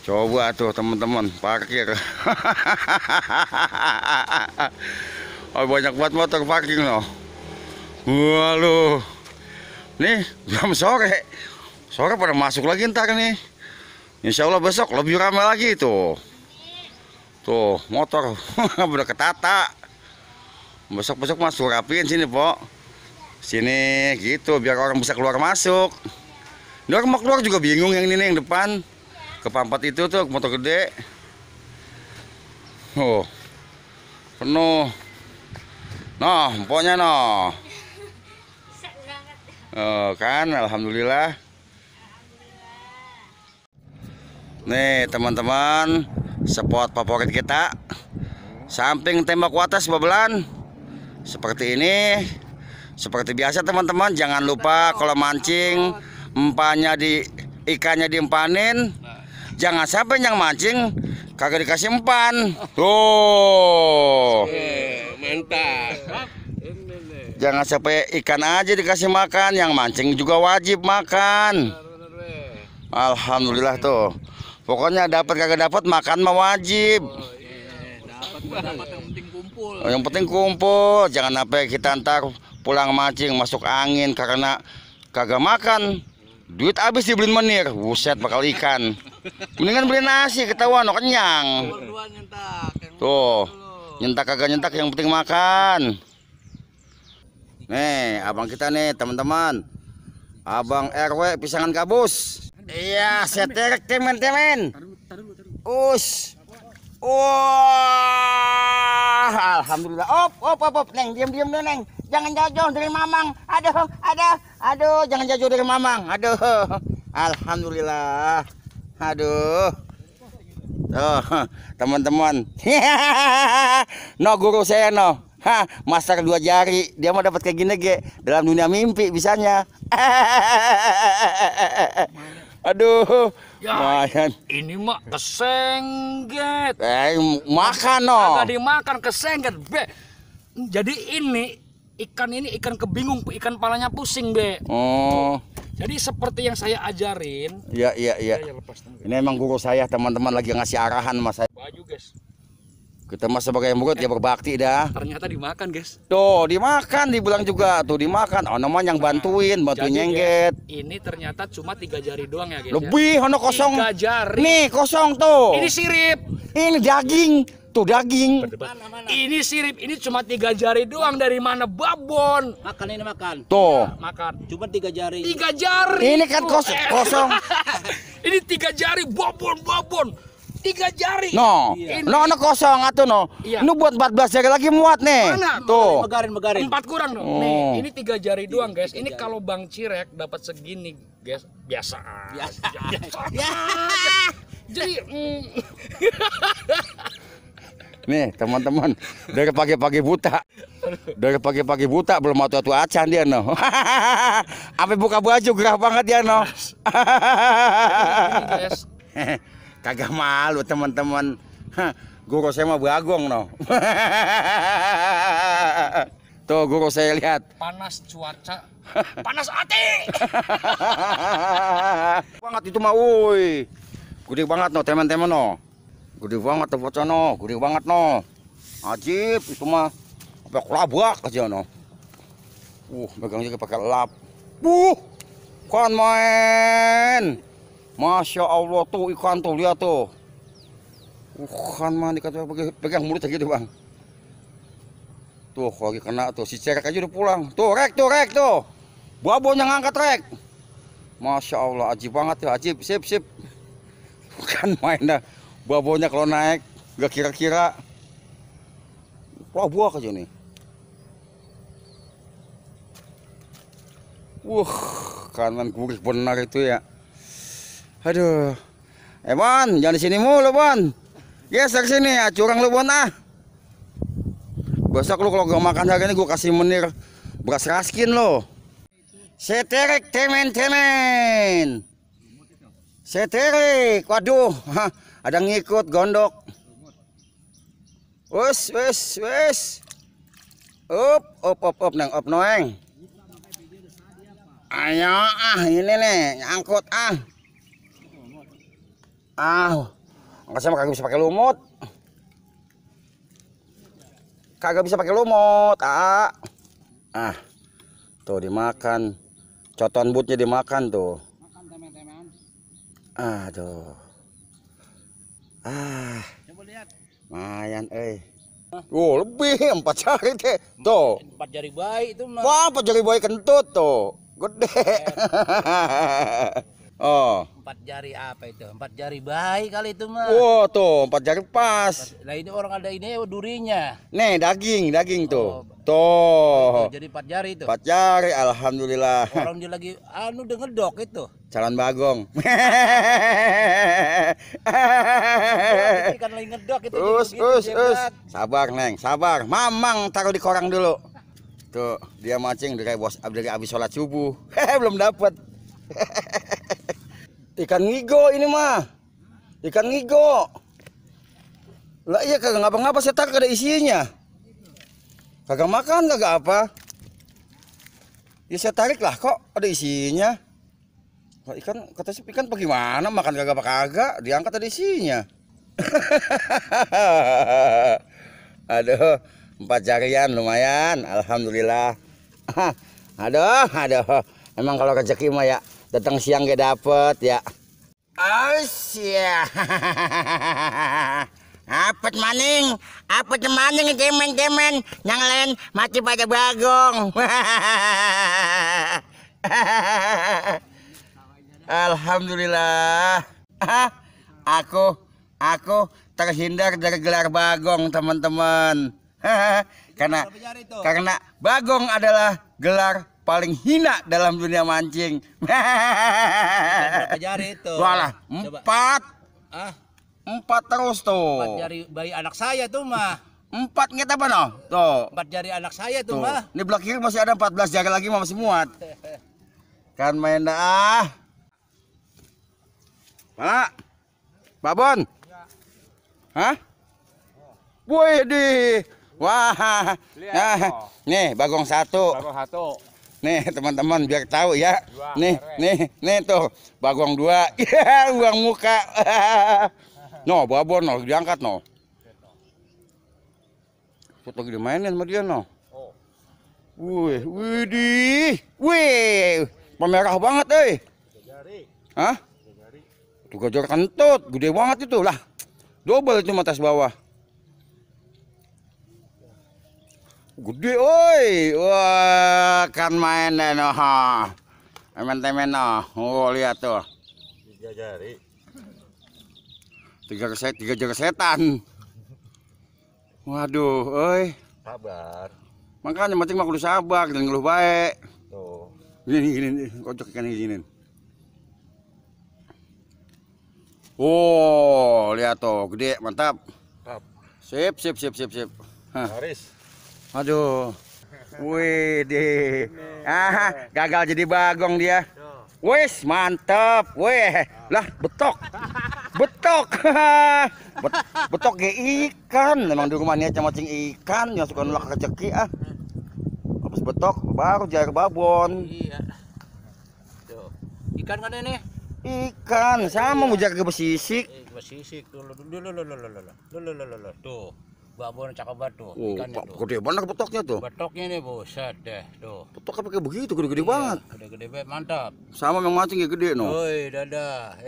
Coba tuh teman-teman parkir. Oh, banyak banget motor parkir loh. Waduh. Nih jam sore. Sore pada masuk lagi ntar nih. Insya Allah besok lebih ramai lagi tuh. Tuh motor udah ketata. Besok-besok masuk rapiin sini, Pok. Sini gitu biar orang bisa keluar masuk. Ini orang mau keluar juga bingung yang ini nih, yang depan. Kepampat itu tuh motor gede. Oh. Penuh. Noh, empoknya noh. Oh, kan alhamdulillah. Nih, teman-teman, spot favorit kita. Samping tembak watas babelan. Seperti ini. Seperti biasa teman-teman, jangan lupa kalau mancing ikannya diempanin. Jangan sampai yang mancing kagak dikasih empan. Tuh. Mantap. Jangan sampai ikan aja dikasih makan, yang mancing juga wajib makan. Alhamdulillah tuh. Pokoknya dapat kagak dapat makan mah wajib. Dapat yang penting kumpul. Yang penting kumpul. Jangan sampai kita ntar pulang mancing masuk angin karena kagak makan. Duit habis dibeliin menir, buset bakal ikan. Mendingan beli nasi ketahuan kenyang. Tuh, nyentak kagak nyentak yang penting makan. Nih, abang kita nih teman-teman. Abang RW pisangan gabus. Iya, seterek temen-temen. Us. Wah, alhamdulillah. Op, Neng, diam dulu, Neng. Jangan jauh dari Mamang. Aduh, jangan jauh dari Mamang. Aduh, alhamdulillah. Aduh, teman-teman. No guru saya no. Master 2 jari. Dia mau dapat kayak gini dalam dunia mimpi bisanya. Aduh, ya, ini mah kesengget. Makan no. Agak dimakan kesengget, Be. Jadi ikan ini ikan kebingung, ikan palanya pusing, Be. Oh. Jadi seperti yang saya ajarin. Iya. Ini emang guru saya, teman-teman lagi ngasih arahan mas saya. Baju, guys. Kita mas sebagai murid ya berbakti dah. Ternyata dimakan, guys. Tuh, dimakan, dibilang juga tuh dimakan. Oh, namanya yang bantuin nyengget. Guys, ini ternyata cuma 3 jari doang ya, guys. Lebih, ono kosong. 3 jari. Nih, kosong tuh. Ini sirip. Ini daging. Tuh daging. Mana? Ini sirip, ini cuma 3 jari doang. Dari mana babon? Makan ini makan. Tuh. Makan. Cuma 3 jari. 3 jari. Ini kan kosong. Ini 3 jari babon. 3 jari. No. Iya. No kosong atuh no. Iya. Ini buat 14 jari lagi muat nih. Mana? Tuh. Megarin. 4 kurang dong. Oh. Nih, ini 3 jari doang, guys. Ini kalau Bang Cirek dapat segini, guys, biasa. Jadi Nih, teman-teman, dari pagi-pagi buta belum mau tuh acan dia no. Sampai buka baju gerah banget dia no. ini, guys. Kagak malu teman-teman. Guru saya mah bagong no. Tuh guru saya lihat. Panas cuaca, panas hati. Banget itu mah, woi. Gede banget no teman-teman no. Gede banget tuh bocah no, gede banget no. Ajib itu mah. Apa kelabak aja no. Megang juga pakai lap. Kan main. Masya Allah tuh ikan tuh, lihat tuh. Kan mah dikata pegang mulut gitu bang. Tuh lagi kena tuh, si Cerek aja udah pulang. Tuh rek tuh. Babon yang ngangkat rek. Masya Allah, ajib banget tuh, ajib, sip. Bukan main dah. Babonnya kalau naik, gak kira-kira. Buah aja nih. Kanan gurih benar itu ya. Aduh. Bon, jangan di sini mulu, Bon. Geser sini ya, curang lu, Bon ah. Besok lu kalau gak makan hari ini gua kasih menir beras raskin lo. Seterek temen-temen. Seterek. Waduh, ada ngikut gondok. Wes. Up neng, up noeng. Ayo ini nih nyangkut Angkat sama kagak bisa pakai lumut. Kagak bisa pakai lumut. Tuh dimakan. Coton butnya dimakan tuh. Makan teman-teman. Aduh. Coba lihat. Lumayan, lebih 4 jari teh. Tuh. 4 jari bayi itu mah. Wah, 4 jari boy kentut tuh. Gede. Oh. 4 jari apa itu? 4 jari bayi kali itu mah. Wow, tuh 4 jari pas. Nah ini orang ada ini durinya. Nih, daging tuh. Oh, Tuh. jadi 4 jari itu. 4 jari, alhamdulillah. Orang dia lagi udah ngedok itu. Calon bagong. Ikan lagi ngedok itu. Us. Sabar, Neng, sabar. Mamang taruh di korang dulu. Tuh, dia mancing dari abis sholat subuh. Belum dapat. Ikan ngigo ini mah. Ikan ngigo. Lah iya kagak ngapa-ngapa, saya tarik ada isinya. Kagak makan kagak apa. Ya saya tarik lah, kok ada isinya. Lah ikan kata si ikan bagaimana makan kagak apa kagak, diangkat ada isinya. Aduh, 4 jarian lumayan, alhamdulillah. Aduh. Emang kalau rezeki mah ya datang siang gak dapet ya. Asyah. Apet maning gemen yang lain mati pada bagong. Alhamdulillah. Aku terhindar dari gelar bagong, teman-teman. Karena bagong adalah gelar paling hina dalam dunia mancing. Berapa jari itu? Walah, 4. 4 terus tuh. 4 jari bayi anak saya tuh mah. 4 nggak apa no? Tuh. 4 jari anak saya tuh mah. Ini belah kiri masih ada 14 jari lagi masih muat. Kan main dah. Mana? Babon? Hah? Wih di. Wah. Nah, nih bagong 1. Bagong 1. Nih teman-teman biar tahu ya. Nih tuh bagong 2. Ya uang muka. No, babon no diangkat no. Foto lagi dimainin sama dia no. Wih, pemerah banget Hah? Tuh gajor kentut, gede banget itu lah. Double itu mata bawah. Gede wah kan main deh no. Temen no. Oh lihat tuh. 3 jari. 3 jari setan. Waduh, Sabar. makanya mancing mah kudu sabar dan ngeluh baik. Tuh. Gini, kocok ikan gini. Oh, lihat tuh, gede, mantap. Sip. Hah. Haris. Aduh. Wih, deh. Gagal jadi bagong dia. Wes, mantap. Weh, lah betok. Betok ge ikan. Memang di rumah niatnya mancing ikan, yang suka nolak rezeki Habis betok baru jar babon. Iya. Tuh. Ikan kan ini? Ikan sama mau jaga besisik. Besisik dulu. Tuh. Babon cakep banget tuh Oh, ikannya tuh. gede banget betoknya tuh. Betoknya nih buset deh tuh. Betok kayak begitu, gede-gede banget. Gede banget, mantap. Sama yang mancing ya gede no. Woi, dadah.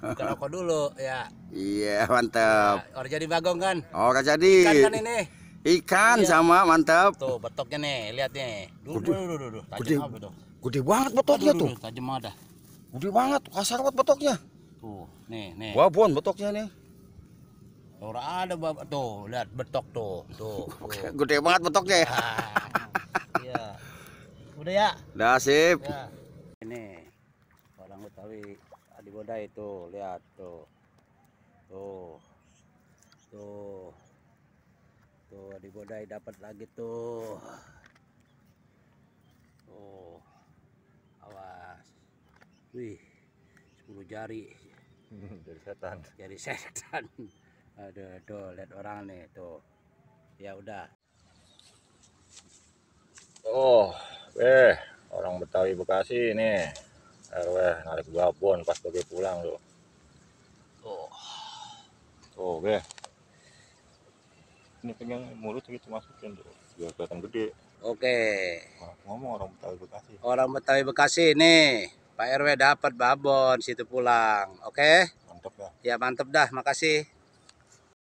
Buka rokok dulu ya. Iya, mantap. Orang jadi bagong kan? Orang jadi. Ikan kan ini. Ikan Iya. sama mantap. Tuh betoknya nih, lihat nih. Duh. Gede. Tajam apa tuh? Gede banget betoknya tuh. Tajam ada. Gede banget, kasar banget betoknya. Tuh, nih. Babon betoknya nih. Orang ada tuh, lihat betok tuh. Gede banget betoknya ya. Iya. Udah ya? Dah sip. Ya. Ini orang Betawi Adi Bodai tuh, lihat tuh. Tuh Adi Bodai dapat lagi tuh. Awas. Wih, 10 jari. Jari setan. Aduh, tuh lihat orang nih tuh. Ya udah. Orang Betawi Bekasi ini. RW narik babon pas pergi pulang tuh. Be. Ini pegang mulut gitu masukin tuh. Biar kelihatan gede. Oke. Ngomong orang Betawi Bekasi. Orang Betawi Bekasi nih. Pak RW dapat babon situ pulang. Oke? Mantap dah. Ya mantep dah, makasih.